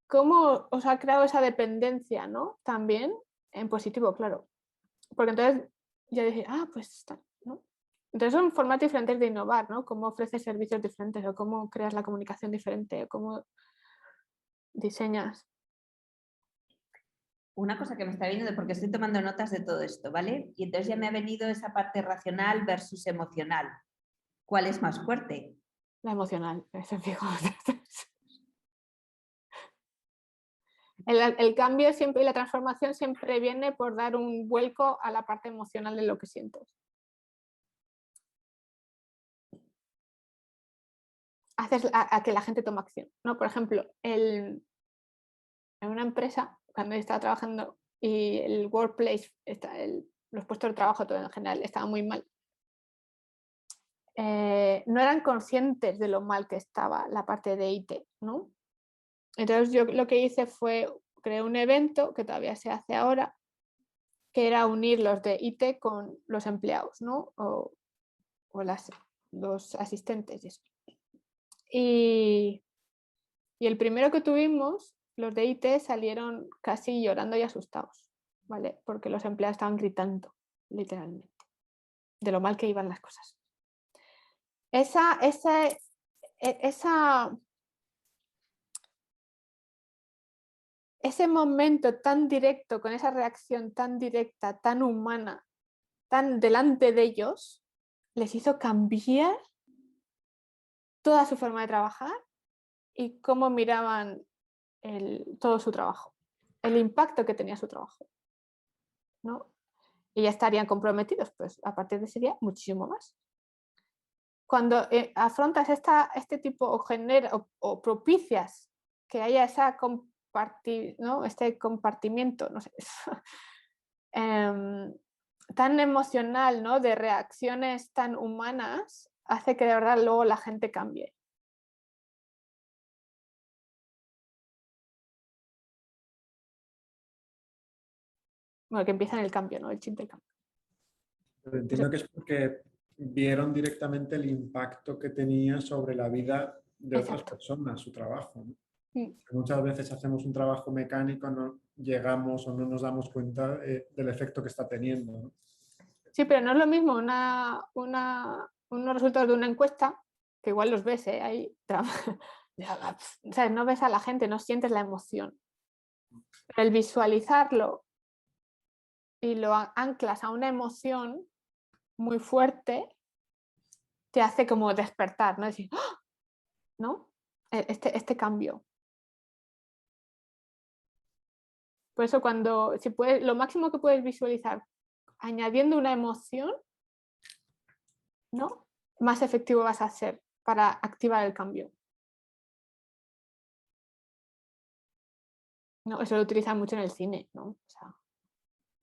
cómo os ha creado esa dependencia, ¿no? También en positivo, claro. Porque entonces yo dije, pues está, ¿no? Entonces son formatos diferentes de innovar, ¿no? Cómo ofreces servicios diferentes o cómo creas la comunicación diferente o cómo diseñas. Una cosa que me está viniendo, porque estoy tomando notas de todo esto, ¿vale? Y entonces ya me ha venido esa parte racional versus emocional. ¿Cuál es más fuerte? La emocional, eso fijo. El cambio siempre y la transformación siempre viene por dar un vuelco a la parte emocional de lo que sientes. Haces a que la gente tome acción, ¿no? Por ejemplo, en una empresa, cuando yo estaba trabajando y el workplace, los puestos de trabajo todo en general estaban muy mal, no eran conscientes de lo mal que estaba la parte de IT, ¿no? Entonces yo lo que hice fue crear un evento que todavía se hace ahora, que era unir los de IT con los empleados, ¿no? o los asistentes. Eso. Y el primero que tuvimos, los de IT salieron casi llorando y asustados, ¿vale? Porque los empleados estaban gritando, literalmente, de lo mal que iban las cosas. Ese momento tan directo, con esa reacción tan directa, tan humana, tan delante de ellos, les hizo cambiar toda su forma de trabajar y cómo miraban todo su trabajo, el impacto que tenía su trabajo, ¿no? Y ya estarían comprometidos, pues a partir de ese día, muchísimo más. Cuando afrontas este tipo o propicias que haya esa ¿no? Este compartimiento, no sé, tan emocional, ¿no? De reacciones tan humanas, hace que de verdad luego la gente cambie. Bueno, que empieza en el cambio, ¿no? El chip del cambio. Pero entiendo que es porque vieron directamente el impacto que tenía sobre la vida de otras personas, su trabajo, ¿no? Muchas veces hacemos un trabajo mecánico, no llegamos o no nos damos cuenta del efecto que está teniendo, ¿no? Sí, pero no es lo mismo unos resultados de una encuesta, que igual los ves, ahí, ¿sabes? No ves a la gente, no sientes la emoción. Pero el visualizarlo y lo anclas a una emoción muy fuerte, te hace como despertar, ¿no? Decir, ¡oh! ¿No? Este cambio. Por eso lo máximo que puedes visualizar añadiendo una emoción, ¿no? Más efectivo vas a ser para activar el cambio. ¿No? Eso lo utilizan mucho en el cine, ¿no? O sea,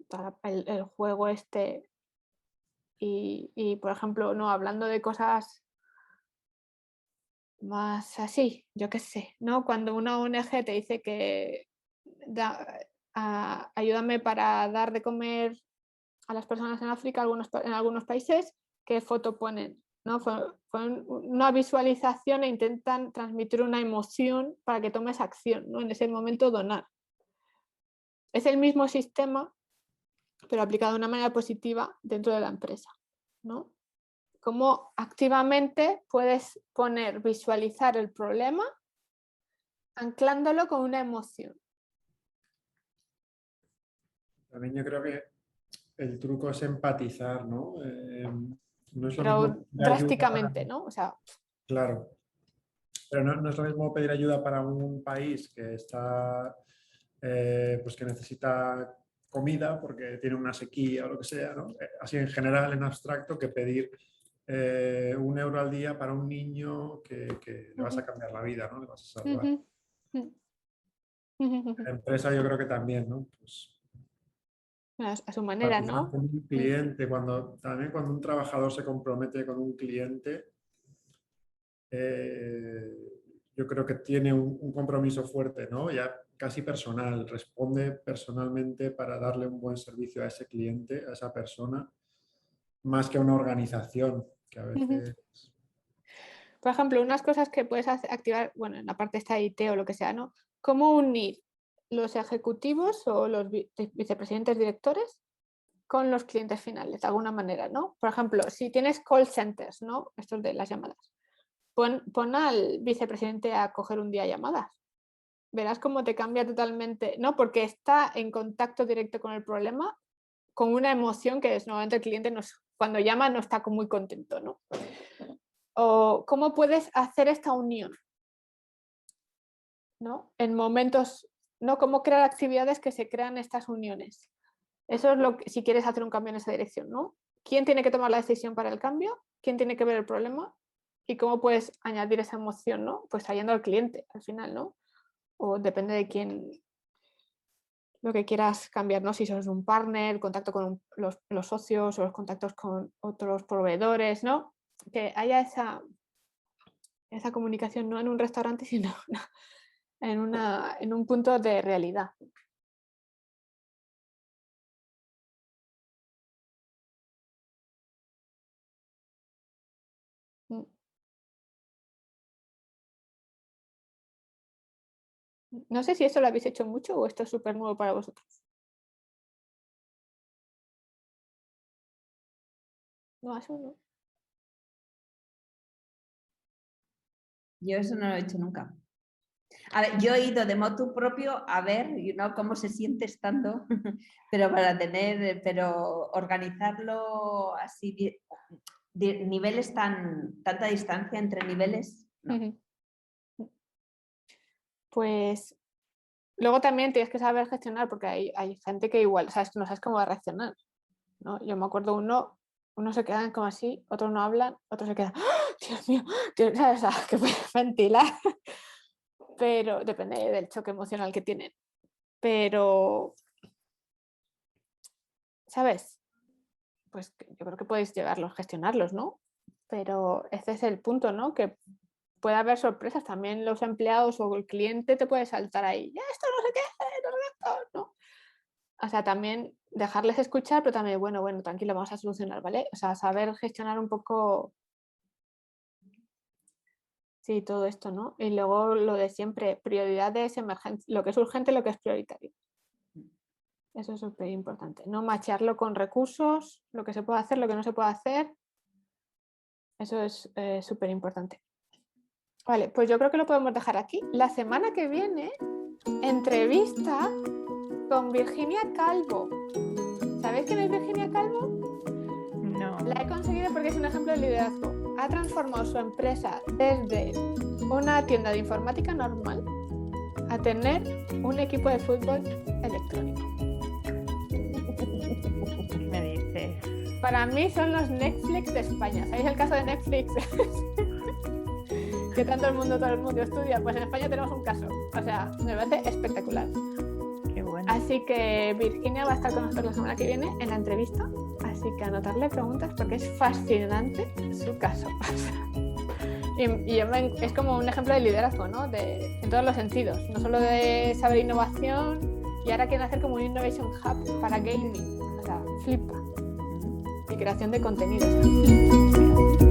para el juego este y, por ejemplo, no hablando de cosas más así, yo qué sé, ¿no? Cuando una ONG te dice que ayúdame para dar de comer a las personas en África, en algunos países, ¿qué foto ponen? ¿No? Fue una visualización e intentan transmitir una emoción para que tomes acción, ¿no? En ese momento donar. Es el mismo sistema, pero aplicado de una manera positiva dentro de la empresa, ¿no? Cómo activamente puedes visualizar el problema anclándolo con una emoción. También yo creo que el truco es empatizar, ¿no? No es lo Pero mismo drásticamente, ¿no? O sea, claro, pero no es lo mismo pedir ayuda para un país que está, pues que necesita comida porque tiene una sequía o lo que sea, ¿no? Así en general, en abstracto, que pedir 1 euro al día para un niño que le vas a cambiar la vida, ¿no? Le vas a salvar. La empresa yo creo que también, ¿no? Pues, a su manera, ¿no? con un cliente, también cuando un trabajador se compromete con un cliente, yo creo que tiene un compromiso fuerte, ¿no? Ya casi personal, responde personalmente para darle un buen servicio a ese cliente, a esa persona, más que a una organización, que a veces... Por ejemplo, unas cosas que puedes activar, bueno, en la parte esta de IT o lo que sea, ¿no? ¿Cómo unir los ejecutivos o los vicepresidentes directores con los clientes finales, de alguna manera, ¿no? Por ejemplo, si tienes call centers, ¿no? Estos de las llamadas, pon al vicepresidente a coger un día llamadas. Verás cómo te cambia totalmente, ¿no? Porque está en contacto directo con el problema, con una emoción que es normalmente el cliente cuando llama no está muy contento, ¿no? O cómo puedes hacer esta unión, ¿no? En momentos, ¿no? Cómo crear actividades que se crean estas uniones. Eso es lo que, si quieres hacer un cambio en esa dirección, ¿no? ¿Quién tiene que tomar la decisión para el cambio? ¿Quién tiene que ver el problema? ¿Y cómo puedes añadir esa emoción, ¿no? Pues trayendo al cliente al final, ¿no? O depende de quién, lo que quieras cambiar, ¿no? Si sos un partner, el contacto con los socios o los contactos con otros proveedores, ¿no? Que haya esa comunicación no en un restaurante, sino en un punto de realidad. No sé si esto lo habéis hecho mucho o esto es súper nuevo para vosotros. No, eso no. Yo eso no lo he hecho nunca. A ver, yo he ido de motu propio a ver cómo se siente estando, pero pero organizarlo así, niveles tanta distancia entre niveles, no. Pues luego también tienes que saber gestionar, porque hay gente que igual, ¿sabes? No sabes cómo va a reaccionar, ¿no? Yo me acuerdo unos se quedan como así, otros no hablan, otros se quedan, ¡oh, Dios mío! ¿Sabes? O sea, que puede ventilar, pero depende del choque emocional que tienen. Pero, ¿sabes? Pues yo creo que podéis llegarlos, gestionarlos, ¿no? Pero ese es el punto, ¿no? Que puede haber sorpresas. También los empleados o el cliente te puede saltar ahí. ¡Ya esto no sé qué! ¿No? O sea, también dejarles escuchar, pero también, bueno, tranquilo, vamos a solucionar, ¿vale? O sea, saber gestionar un poco, sí, todo esto, ¿no? Y luego lo de siempre, prioridades, emergencias, lo que es urgente, lo que es prioritario. Eso es súper importante. No machearlo con recursos, lo que se puede hacer, lo que no se puede hacer. Eso es súper importante. Vale, pues yo creo que lo podemos dejar aquí. La semana que viene, entrevista con Virginia Calvo. ¿Sabéis quién es Virginia Calvo? No. La he conseguido porque es un ejemplo de liderazgo. Ha transformado su empresa desde una tienda de informática normal a tener un equipo de fútbol electrónico. Me dices. Para mí son los Netflix de España. ¿Sabéis el caso de Netflix? Que todo el mundo estudia. Pues en España tenemos un caso. O sea, me parece espectacular. Qué bueno. Así que Virginia va a estar con nosotros la semana que viene en la entrevista. Así que anotarle preguntas porque es fascinante su caso. Y es como un ejemplo de liderazgo, ¿no? En todos los sentidos. No solo de saber innovación, y ahora quieren hacer como un Innovation Hub para gaming. O sea, flipa. Y creación de contenidos.